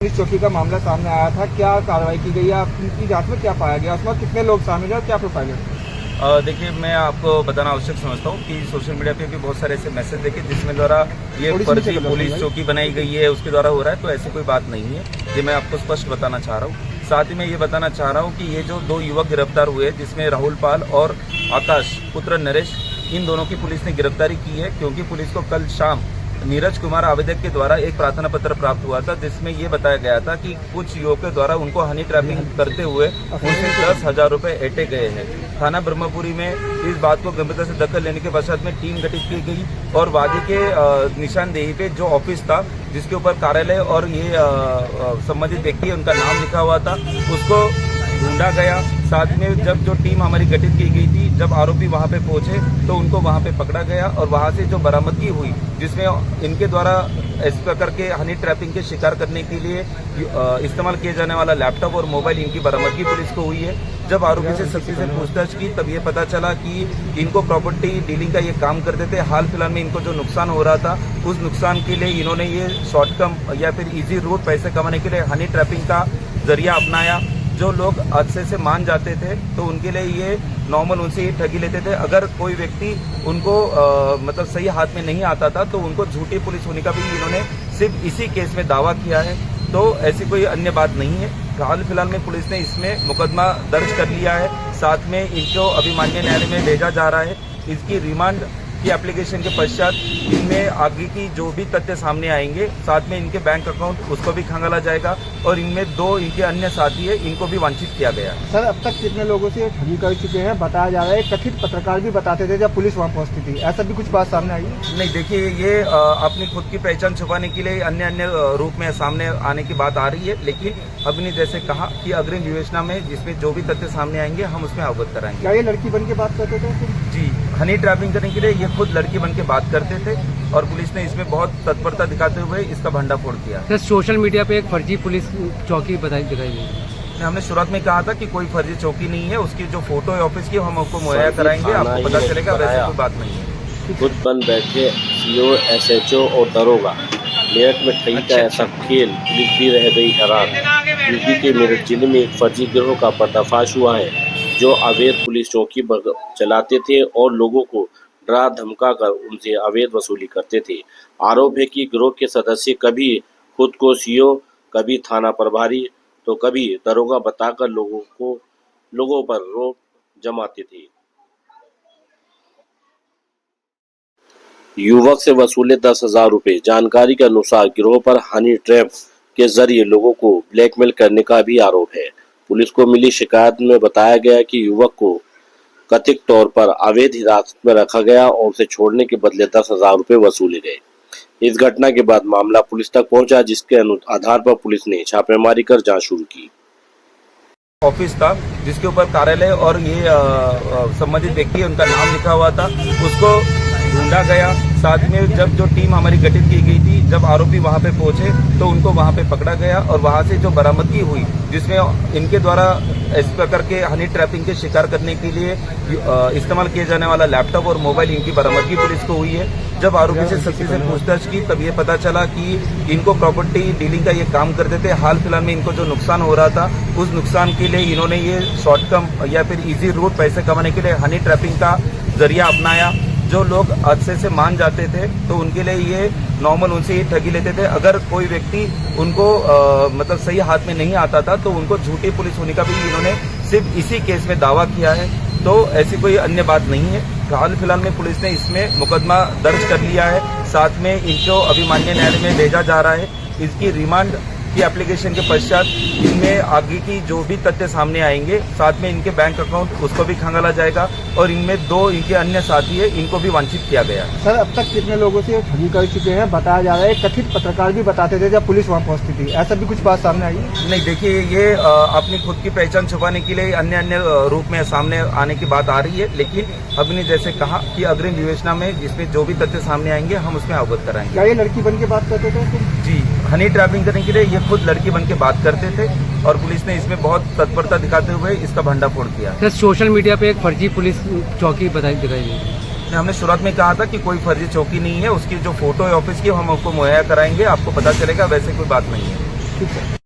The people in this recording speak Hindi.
इस चौकी का मामला सामने आया था, क्या कार्रवाई की गई है, आपकी जांच में क्या पाया गया, उसमें कितने लोग शामिल हैं और क्या प्रोफाइल है? देखिए, मैं आपको बताना आवश्यक समझता हूँ कि सोशल मीडिया पे भी बहुत सारे ऐसे मैसेज देखे जिसमें द्वारा ये फर्जी पुलिस चौकी बनाई गई है, उसके द्वारा हो रहा है। तो ऐसी कोई बात नहीं है, ये मैं आपको स्पष्ट बताना चाह रहा हूँ। साथ ही मैं ये बताना चाह रहा हूँ कि ये जो दो युवक गिरफ्तार हुए, जिसमें राहुल पाल और आकाश पुत्र नरेश, इन दोनों की पुलिस ने गिरफ्तारी की है, क्योंकि पुलिस को कल शाम नीरज कुमार आवेदक के द्वारा एक प्रार्थना पत्र प्राप्त हुआ था, जिसमें ये बताया गया था कि कुछ युवकों द्वारा उनको हनी ट्रैपिंग करते हुए उनसे 10,000 रुपए ऐंठे गए हैं। थाना ब्रह्मपुरी में इस बात को गंभीरता से दखल लेने के पश्चात में टीम गठित की गई और वादी के निशानदेही पे जो ऑफिस था, जिसके ऊपर कार्यालय और ये संबंधित व्यक्ति उनका नाम लिखा हुआ था, उसको ढूंढा गया। साथ में जब जो टीम हमारी गठित की गई थी, जब आरोपी वहां पे पहुंचे तो उनको वहां पे पकड़ा गया और वहां से जो बरामदगी हुई, जिसमें इनके द्वारा इस प्रकार के हनी ट्रैपिंग के शिकार करने के लिए इस्तेमाल किए जाने वाला लैपटॉप और मोबाइल, इनकी बरामदगी पुलिस को हुई है। जब आरोपी से सख्ती से पूछताछ की, तब ये पता चला कि इनको प्रॉपर्टी डीलिंग का ये काम करते थे। हाल फिलहाल में इनको जो नुकसान हो रहा था, उस नुकसान के लिए इन्होंने ये शॉर्ट टर्म या फिर इजी रूट पैसे कमाने के लिए हनी ट्रैपिंग का जरिया अपनाया। जो लोग अच्छे से मान जाते थे तो उनके लिए ये नॉर्मल उनसे ही ठगी लेते थे। अगर कोई व्यक्ति उनको मतलब सही हाथ में नहीं आता था तो उनको झूठी पुलिस होने का भी इन्होंने सिर्फ इसी केस में दावा किया है। तो ऐसी कोई अन्य बात नहीं है। हाल फिलहाल में पुलिस ने इसमें मुकदमा दर्ज कर लिया है। साथ में इनको अभी माननीय न्यायालय में भेजा जा रहा है। इसकी रिमांड की एप्लीकेशन के पश्चात इनमें आगे की जो भी तथ्य सामने आएंगे, साथ में इनके बैंक अकाउंट उसको भी खंगाला जाएगा और इनमें दो इनके अन्य साथी है, इनको भी वांछित किया गया। सर, अब तक कितने लोगों से ठगी कर चुके हैं बताया जा रहा है? कथित पत्रकार भी बताते थे जब पुलिस वहां पहुंचती थी, ऐसा भी कुछ बात सामने आई है? नहीं, देखिए, ये अपनी खुद की पहचान छुपाने के लिए अन्य रूप में सामने आने की बात आ रही है, लेकिन अभी ने जैसे कहा कि अग्रिम विवेचना में जिसमें जो भी तथ्य सामने आएंगे हम उसमें अवगत कराएंगे। क्या ये लड़की बन के बात करते थे? जी, हनी ट्रैपिंग करने के लिए ये खुद लड़की बन के बात करते थे और पुलिस ने इसमें बहुत तत्परता दिखाते हुए इसका भंडाफोड़ किया। सर, सोशल मीडिया पे एक फर्जी पुलिस चौकी दिखाई गई। हमने शुरुआत में कहा था कि कोई फर्जी चौकी नहीं है, उसकी जो फोटो है ऑफिस की हम आपको मुहैया कराएंगे, आपको पता चलेगा। वैसे कोई बात नहीं है। खुद बन बैठे सीओ, एसएचओ और दरोगा। मेरठ में ठगी का ऐसा खेल, पुलिस भी रह गई हैरान। यूपी के मेरठ जिले में एक फर्जी गिरोह का पर्दाफाश हुआ है, जो अवैध पुलिस चौकी चलाते थे और लोगों को डरा धमका कर उनसे अवैध वसूली करते थे। आरोप है कि गिरोह के सदस्य कभी खुद को सीओ, कभी थाना प्रभारी तो कभी दरोगा बताकर लोगों पर रोक जमाते थे। युवक से वसूले 10,000 रुपए। जानकारी के अनुसार गिरोह पर हनी ट्रैप के जरिए लोगों को ब्लैकमेल करने का भी आरोप है। पुलिस को मिली शिकायत में बताया गया कि युवक को कथित तौर पर अवैध हिरासत में रखा गया और उसे छोड़ने के बदले 10,000 रुपए वसूले गए। इस घटना के बाद मामला पुलिस तक पहुंचा, जिसके आधार पर पुलिस ने छापेमारी कर जांच शुरू की। ऑफिस था जिसके ऊपर कार्यालय और ये संबंधित व्यक्ति उनका नाम लिखा हुआ था, उसको ढूंढा गया। साथ में जब जो टीम हमारी गठित की गई थी, जब आरोपी वहां पे पहुंचे तो उनको वहां पे पकड़ा गया और वहां से जो बरामदगी हुई, जिसमें इनके द्वारा इस प्रकार के हनी ट्रैपिंग के शिकार करने के लिए इस्तेमाल किए जाने वाला लैपटॉप और मोबाइल, इनकी बरामदगी पुलिस को हुई है। जब आरोपी से सख्ती से पूछताछ की, तब ये पता चला कि इनको प्रॉपर्टी डीलिंग का ये काम करते थे। हाल फिलहाल में इनको जो नुकसान हो रहा था, उस नुकसान के लिए इन्होंने ये शॉर्ट टर्म या फिर इजी रूट पैसे कमाने के लिए हनी ट्रैपिंग का जरिया अपनाया। जो लोग अच्छे से मान जाते थे तो उनके लिए ये नॉर्मल उनसे ही ठगी लेते थे। अगर कोई व्यक्ति उनको मतलब सही हाथ में नहीं आता था तो उनको झूठी पुलिस होने का भी इन्होंने सिर्फ इसी केस में दावा किया है। तो ऐसी कोई अन्य बात नहीं है। हाल फिलहाल में पुलिस ने इसमें मुकदमा दर्ज कर लिया है। साथ में इनको अभी माननीय न्यायालय में भेजा जा रहा है। इसकी रिमांड की एप्लीकेशन के पश्चात इनमें आगे की जो भी तथ्य सामने आएंगे, साथ में इनके बैंक अकाउंट उसको भी खंगाला जाएगा और इनमें दो इनके अन्य साथी है, इनको भी वांछित किया गया। सर, अब तक कितने लोगों से ठगी कर चुके हैं बताया जा रहा है? कथित पत्रकार भी बताते थे जब पुलिस वहां पहुंचती थी, ऐसा भी कुछ बात सामने आई है? नहीं, देखिए, ये अपनी खुद की पहचान छुपाने के लिए अन्य रूप में सामने आने की बात आ रही है, लेकिन अभी ने जैसे कहा कि अग्रिम विवेचना में जिसमें जो भी तथ्य सामने आएंगे हम उसमें अवगत कराएंगे। क्या ये लड़की बन के बात करते थे? जी, हनी ट्रैपिंग करने के लिए ये खुद लड़की बन के बात करते थे और पुलिस ने इसमें बहुत तत्परता दिखाते हुए इसका भंडाफोड़ किया। सर, सोशल मीडिया पे एक फर्जी पुलिस चौकी दिखाई गई। हमने शुरुआत में कहा था कि कोई फर्जी चौकी नहीं है, उसकी जो फोटो है ऑफिस की हम आपको मुहैया कराएंगे, आपको पता चलेगा। वैसे कोई बात नहीं है। ठीक है।